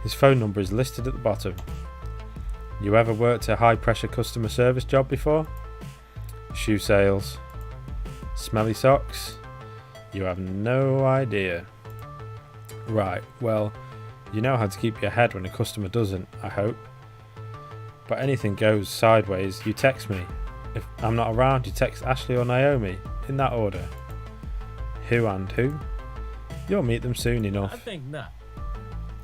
His phone number is listed at the bottom. You ever worked a high pressure customer service job before? Shoe sales? Smelly socks? You have no idea. Right, well, you know how to keep your head when a customer doesn't, I hope. But anything goes sideways, you text me. If I'm not around, you text Ashley or Naomi, in that order. Who and who? You'll meet them soon I enough. think not.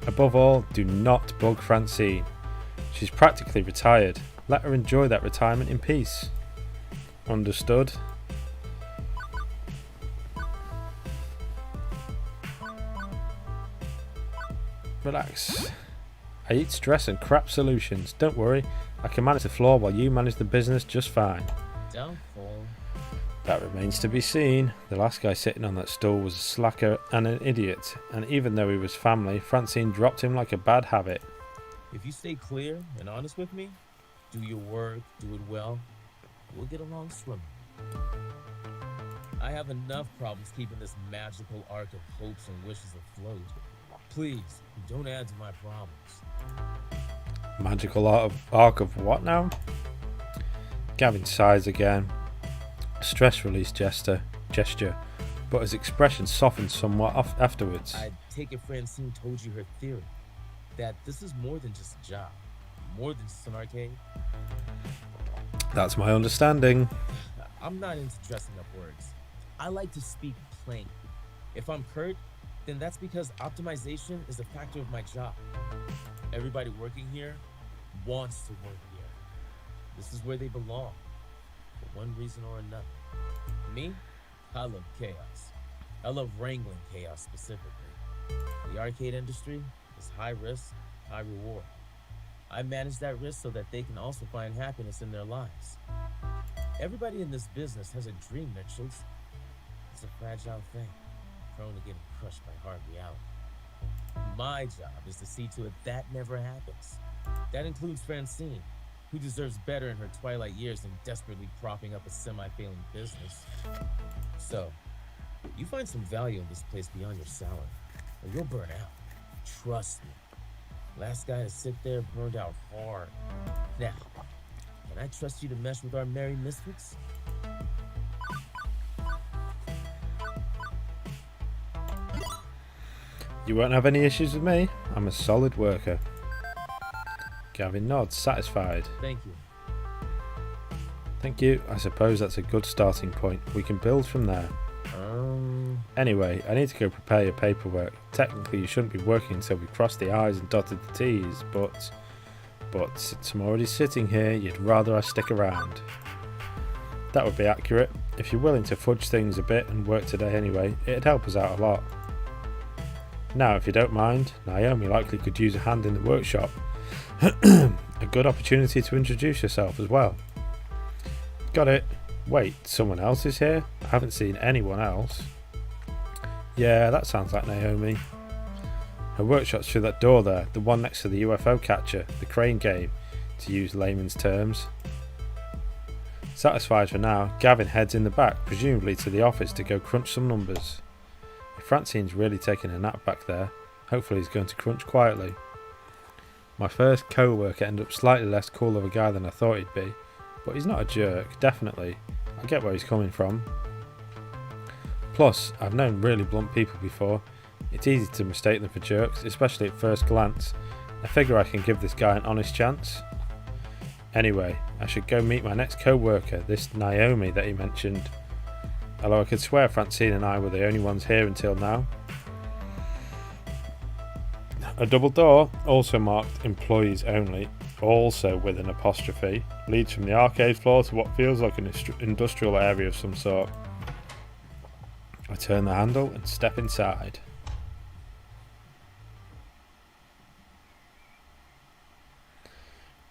Above all, do not bug Francine. She's practically retired. Let her enjoy that retirement in peace. Understood? Relax. I eat stress and crap solutions. Don't worry, I can manage the floor while you manage the business just fine. Doubtful. That remains to be seen. The last guy sitting on that stool was a slacker and an idiot, and even though he was family, Francine dropped him like a bad habit. If you stay clear and honest with me, do your work, do it well, we'll get along swimming. I have enough problems keeping this magical arc of hopes and wishes afloat. Please, don't add to my problems. Magical arc of what now? Gavin sighs again. Stress release gesture. but his expression softened somewhat afterwards. I take it Francine told you her theory. That this is more than just a job. More than just an arcade. That's my understanding. I'm not into dressing up words. I like to speak plain. If I'm curt, then that's because optimization is a factor of my job. Everybody working here wants to work here. This is where they belong, for one reason or another. Me, I love chaos. I love wrangling chaos specifically. The arcade industry is high risk, high reward. I manage that risk so that they can also find happiness in their lives. Everybody in this business has a dream that chasing. It's a fragile thing, prone to getting crushed by hard reality. My job is to see to it that never happens. That includes Francine, who deserves better in her twilight years than desperately propping up a semi-failing business. So, you find some value in this place beyond your salary, or you'll burn out. Trust me. Last guy to sit there burned out hard. Now, can I trust you to mesh with our merry misfits? You won't have any issues with me. I'm a solid worker. Gavin nods, satisfied. Thank you. Thank you. I suppose that's a good starting point. We can build from there. Anyway, I need to go prepare your paperwork. Technically, you shouldn't be working until we cross the I's and dotted the T's, but since I'm already sitting here, you'd rather I stick around. That would be accurate. If you're willing to fudge things a bit and work today anyway, it'd help us out a lot. Now, if you don't mind, Naomi likely could use a hand in the workshop. A good opportunity to introduce yourself as well. Got it. Wait, someone else is here? I haven't seen anyone else. Yeah, that sounds like Naomi. Her workshop's through that door there, the one next to the UFO catcher, the crane game, to use layman's terms. Satisfied for now, Gavin heads in the back, presumably to the office to go crunch some numbers. If Francine's really taking a nap back there, hopefully he's going to crunch quietly. My first co-worker ended up slightly less cool of a guy than I thought he'd be, but he's not a jerk, definitely. I get where he's coming from. Plus, I've known really blunt people before. It's easy to mistake them for jerks, especially at first glance. I figure I can give this guy an honest chance. Anyway, I should go meet my next co-worker, this Naomi that he mentioned. Although I could swear Francine and I were the only ones here until now. A double door, also marked employees only, also with an apostrophe, leads from the arcade floor to what feels like an industrial area of some sort. I turn the handle and step inside.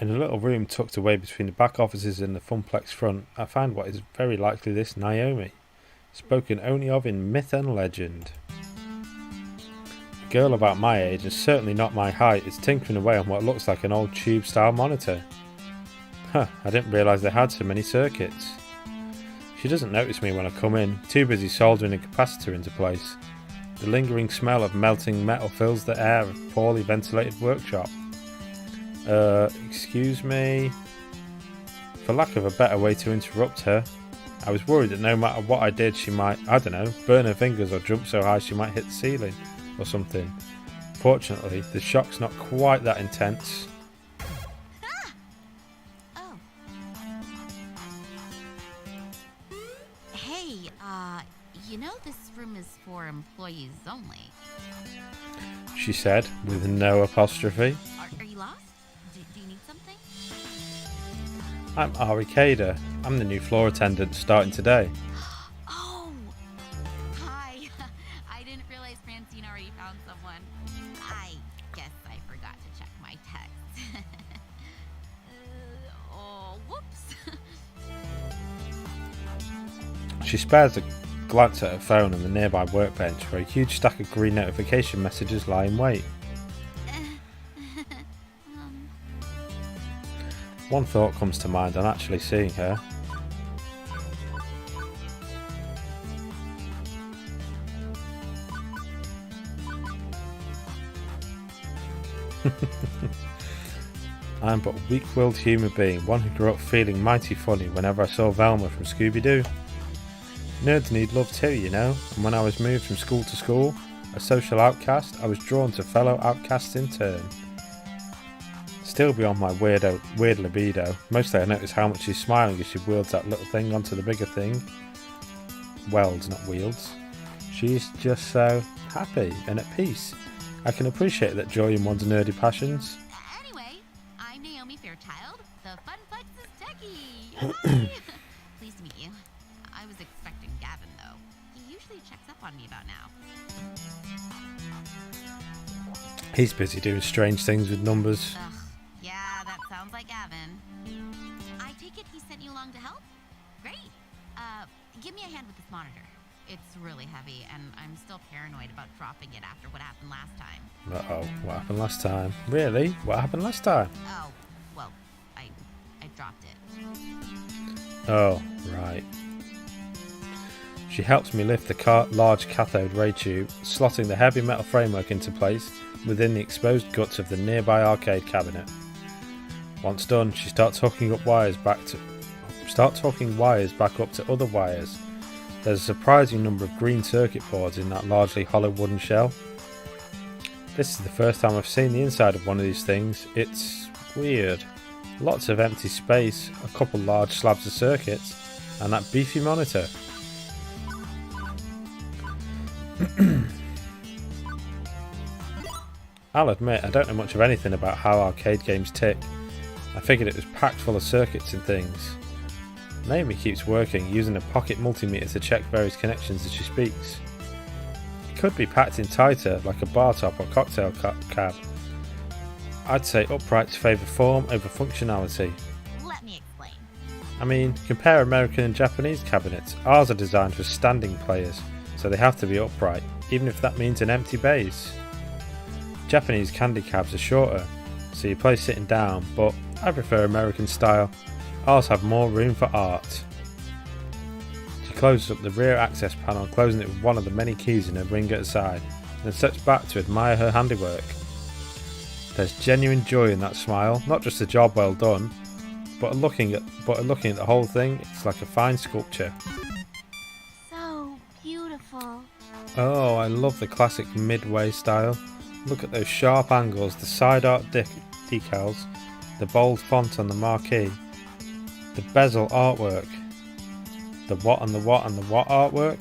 In a little room tucked away between the back offices and the Funplex front, I find what is very likely this Naomi, spoken only of in myth and legend. A girl about my age, and certainly not my height, is tinkering away on what looks like an old tube-style monitor. I didn't realise they had so many circuits. She doesn't notice me when I come in, too busy soldering a capacitor into place. The lingering smell of melting metal fills the air of a poorly ventilated workshop. Excuse me? For lack of a better way to interrupt her, I was worried that no matter what I did she might, I don't know, burn her fingers or jump so high she might hit the ceiling or something. Fortunately, the shock's not quite that intense. Oh. Hey, you know this room is for employees only. She said, with no apostrophe. Are you lost? Do you need something? I'm Ari Kader. I'm the new floor attendant starting today. Oh! Hi. I didn't realize Francine already found someone. I guess I forgot to check my text. Whoops. She spares a glance at her phone and the nearby workbench where a huge stack of green notification messages lie in wait. One thought comes to mind on actually seeing her. I'm but a weak-willed human being, one who grew up feeling mighty funny whenever I saw Velma from Scooby-Doo. Nerds need love too, you know, and when I was moved from school to school, a social outcast, I was drawn to fellow outcasts in turn. Still beyond my weird libido, mostly I notice how much she's smiling as she wields that little thing onto the bigger thing. Welds, not wields. She's just so happy and at peace. I can appreciate that joy in one's nerdy passions. Anyway, I'm Naomi Fairchild, the Funplex's techie. Pleased to meet you. I was expecting Gavin, though. He usually checks up on me about now. He's busy doing strange things with numbers. Ugh, yeah, that sounds like Gavin. I take it he sent you along to help? Great. Give me a hand with this monitor. It's really heavy, and I'm still paranoid about dropping it after what happened last time. Uh-oh, what happened last time? Really? What happened last time? Oh, well, I dropped it. Oh, right. She helps me lift the large cathode ray tube, slotting the heavy metal framework into place within the exposed guts of the nearby arcade cabinet. Once done, she starts hooking wires back up to other wires. There's a surprising number of green circuit boards in that largely hollow wooden shell. This is the first time I've seen the inside of one of these things. It's weird. Lots of empty space, a couple large slabs of circuits, and that beefy monitor. I'll admit, I don't know much of anything about how arcade games tick. I figured it was packed full of circuits and things. Naomi keeps working, using a pocket multimeter to check various connections as she speaks. It could be packed in tighter, like a bar top or cocktail cab. I'd say uprights favour form over functionality. Let me explain. I mean, compare American and Japanese cabinets. Ours are designed for standing players, so they have to be upright, even if that means an empty base. Japanese candy cabs are shorter, so you play sitting down, but I prefer American style. Ours have more room for art. She closes up the rear access panel, closing it with one of the many keys in her ring at her side, then steps back to admire her handiwork. There's genuine joy in that smile, not just a job well done, but looking at the whole thing, it's like a fine sculpture. So beautiful. Oh, I love the classic Midway style. Look at those sharp angles, the side art decals, the bold font on the marquee, the bezel artwork, the what and the what and the what artwork.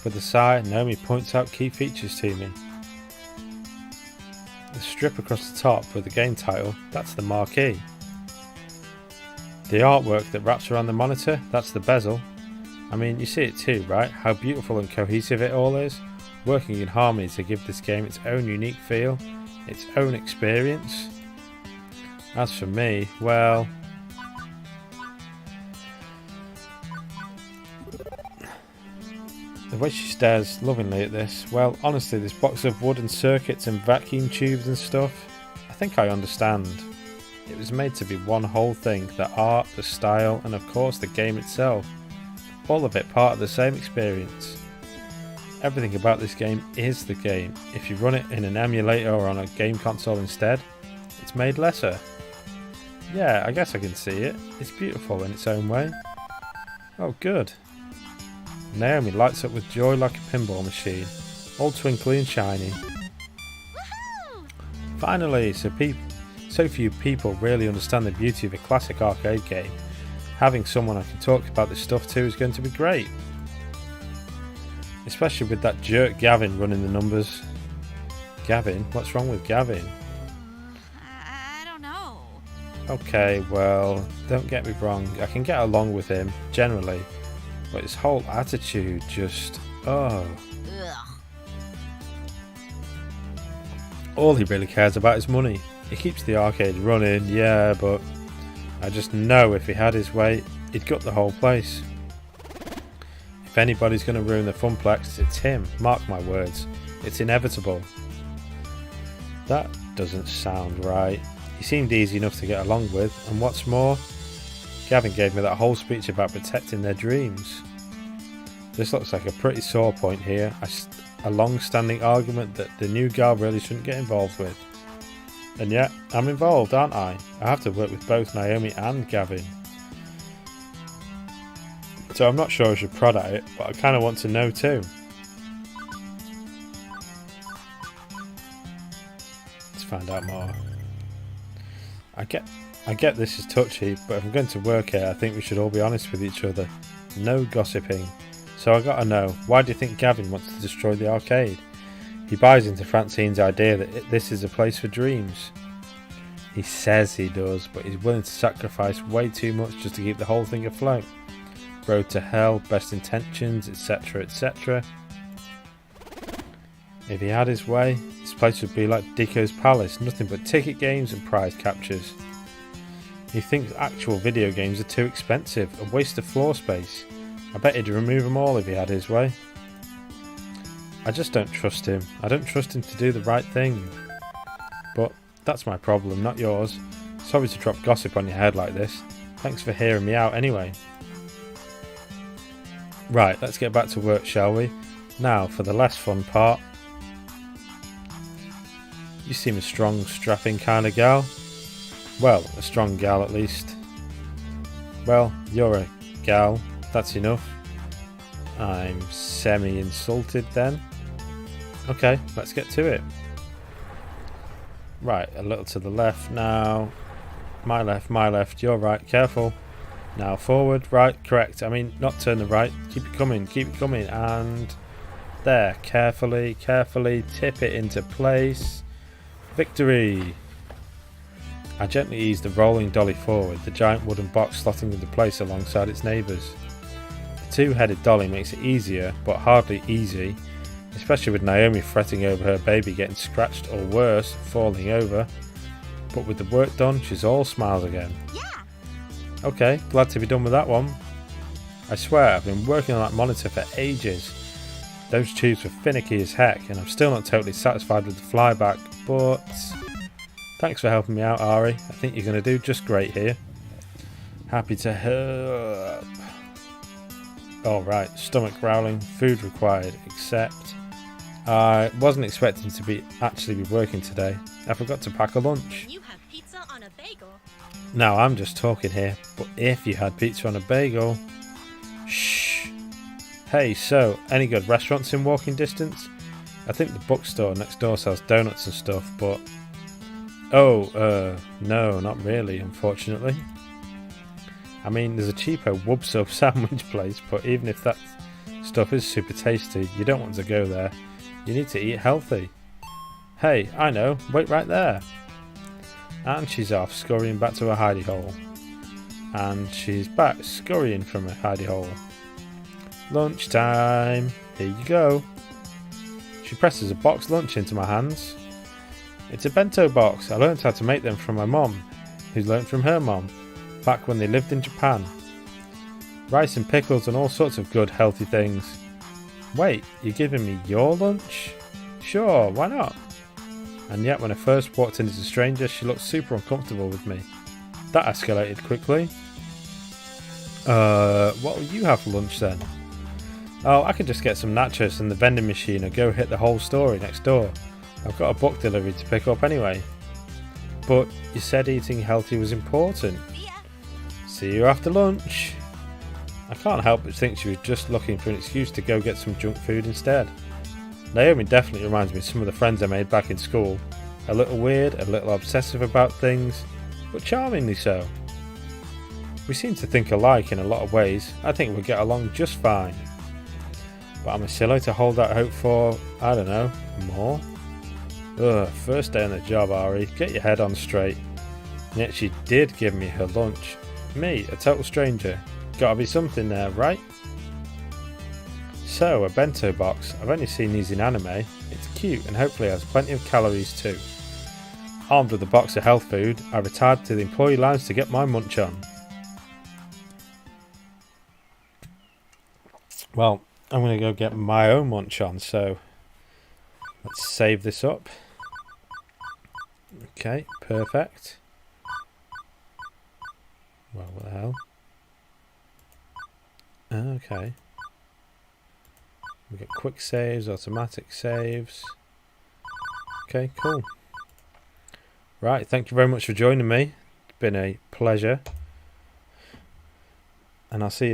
With a sigh, Naomi points out key features to me. The strip across the top with the game title, that's the marquee. The artwork that wraps around the monitor, that's the bezel. I mean, you see it too, right? How beautiful and cohesive it all is, working in harmony to give this game its own unique feel, its own experience. As for me, well, the way she stares lovingly at this, well, honestly, this box of wooden circuits and vacuum tubes and stuff, I think I understand. It was made to be one whole thing, the art, the style, and of course the game itself. All of it part of the same experience. Everything about this game is the game. If you run it in an emulator or on a game console instead, it's made lesser. Yeah, I guess I can see it. It's beautiful in its own way. Oh, good. Naomi lights up with joy like a pinball machine, all twinkly and shiny. Woohoo! Finally, so few people really understand the beauty of a classic arcade game. Having someone I can talk about this stuff to is going to be great. Especially with that jerk Gavin running the numbers. Gavin? What's wrong with Gavin? I don't know. Okay, well, don't get me wrong, I can get along with him, generally. But his whole attitude just... oh. Ugh. All he really cares about is money. He keeps the arcade running, yeah, but I just know if he had his way, he'd gut the whole place. If anybody's going to ruin the Funplex, it's him, mark my words. It's inevitable. That doesn't sound right. He seemed easy enough to get along with, and what's more, Gavin gave me that whole speech about protecting their dreams. This looks like a pretty sore point here, a long-standing argument that the new girl really shouldn't get involved with. And yet, I'm involved, aren't I? I have to work with both Naomi and Gavin. So I'm not sure I should prod at it, but I kind of want to know too. Let's find out more. I get this is touchy, but if I'm going to work here, I think we should all be honest with each other. No gossiping. So I gotta know, why do you think Gavin wants to destroy the arcade? He buys into Francine's idea that this is a place for dreams. He says he does, but he's willing to sacrifice way too much just to keep the whole thing afloat. Road to hell, best intentions, etc, etc. If he had his way, this place would be like Deco's Palace, nothing but ticket games and prize captures. He thinks actual video games are too expensive, a waste of floor space. I bet he'd remove them all if he had his way. I just don't trust him. I don't trust him to do the right thing. But that's my problem, not yours. Sorry to drop gossip on your head like this. Thanks for hearing me out anyway. Right, let's get back to work, shall we? Now for the less fun part. You seem a strong, strapping kind of gal. Well, a strong gal at least. Well, you're a gal, that's enough. I'm semi-insulted then. Okay, let's get to it. Right, a little to the left now. My left, you're right, careful. Now forward, right, correct. I mean, not turn the right, keep it coming, and there, carefully, tip it into place. Victory! I gently eased the rolling dolly forward, the giant wooden box slotting into place alongside its neighbours. The two-headed dolly makes it easier, but hardly easy, especially with Naomi fretting over her baby getting scratched or worse, falling over. But with the work done, she's all smiles again. Yeah. Okay, glad to be done with that one. I swear I've been working on that monitor for ages. Those tubes were finicky as heck, and I'm still not totally satisfied with the flyback, but thanks for helping me out, Ari. I think you're going to do just great here. Happy to help. Alright, stomach growling, food required, except I wasn't expecting to actually be working today. I forgot to pack a lunch. You have pizza on a bagel. Now I'm just talking here, but if you had pizza on a bagel... Shh. Hey, so, any good restaurants in walking distance? I think the bookstore next door sells donuts and stuff, but... no, not really, unfortunately. I mean, there's a cheapo Wub-Sub sandwich place, but even if that stuff is super tasty, you don't want to go there. You need to eat healthy. Hey, I know, wait right there. And she's off, scurrying back to her hidey hole. And she's back, scurrying from her hidey hole. Lunchtime, here you go. She presses a box lunch into my hands. It's a bento box. I learned how to make them from my mom, who's learned from her mom, back when they lived in Japan. Rice and pickles and all sorts of good healthy things. Wait, you're giving me your lunch? Sure, why not? And yet when I first walked in as a stranger, she looked super uncomfortable with me. That escalated quickly. What will you have for lunch then? Oh, I could just get some nachos from the vending machine or go hit the whole story next door. I've got a book delivery to pick up anyway. But you said eating healthy was important. See ya. See you after lunch. I can't help but think she was just looking for an excuse to go get some junk food instead. Naomi definitely reminds me of some of the friends I made back in school. A little weird, a little obsessive about things, but charmingly so. We seem to think alike in a lot of ways. I think we'll get along just fine. But am I silly to hold out hope for, I don't know, more? Ugh, first day on the job, Ari. Get your head on straight. And yet she did give me her lunch. Me, a total stranger. Gotta be something there, right? So, a bento box. I've only seen these in anime. It's cute and hopefully has plenty of calories too. Armed with a box of health food, I retired to the employee lounge to get my munch on. Well, I'm going to go get my own munch on, so let's save this up. Okay, perfect. Well, what the hell? Okay. We've got quick saves, automatic saves. Okay, cool. Right, thank you very much for joining me. It's been a pleasure. And I'll see you